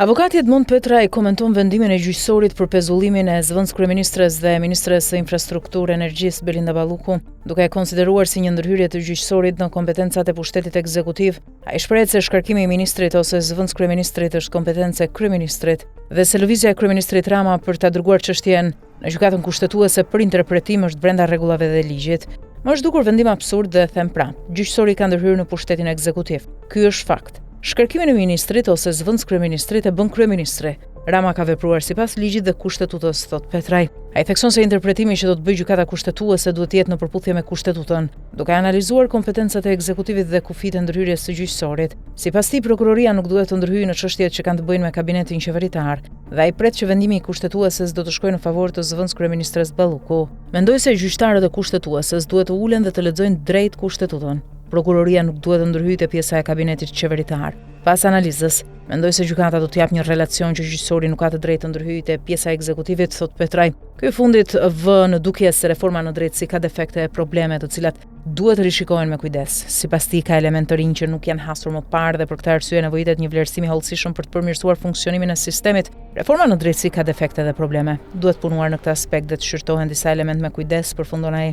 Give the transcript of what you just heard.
Avokati Edmond Petraj komenton vendimin e gjyqësorit për pezullimin e zëvendës kryeministres dhe ministres së infrastrukturë energjisë Belinda Balluku, duke e konsideruar si një ndërhyrje të gjyqësorit në kompetencat e pushtetit ekzekutiv. Ai shprehet se shkarkimi i ministrit ose zëvendës kryeministrit është kompetencë e kryeministrit dhe se lëvizja e kryeministrit Rama për ta dërguar çështjen në gjykatën kushtetuese për interpretim është brenda rregullave dhe ligjit. Më është dukur vendim absurd dhe them prapë, gjyqësori ka ndërhyrë në pushtetin ekzekutiv. Ky është fakt. Shkarkimin e ministrit ose zëvendës kryeministrit e bën kryeministri. Rama ka vepruar sipas ligjit dhe kushtetutës, thot Petraj. Ai thekson se interpretimi që do të bëjë gjykata kushtetuese duhet të jetë në përputhje me kushtetutën, duke analizuar kompetencat e ekzekutivit dhe kufitë e ndërhyrjes së gjyqësorit. Sipas tij, prokuroria nuk duhet të ndërhyjë në çështjet që kanë të bëjnë me kabinetin qeveritar, dhe ai pret që vendimi i kushtetueses do të shkojë në favor të zëvendës kryeministres Balluku. Mendoj se gjyqtarët e kushtetueses duhet të ulen dhe të lexojnë drejt kushtetutën. Prokuroria nuk duhet të ndërhyjë te pjesa e kabinetit qeveritar. Pas analizës, mendoj se gjykata do të japë një relacion që gjyqësori nuk ka të drejtë të ndërhyjë te pjesa e ekzekutivit, thot Petraj. Ky fundit vë në dukje se reforma në drejtësi ka defekte e probleme të cilat duhet rishikohen me kujdes. Sipas tij ka elementë të rinj që nuk janë hasur më parë dhe për këtë arsye nevojitet një vlerësim i hollësishëm për të përmirësuar funksionimin e sistemit. Reforma në drejtësi ka defekte dhe probleme. Duhet punuar në këtë aspekt dhe të shqyrtohen disa elementë me kujdes, përfundon ai.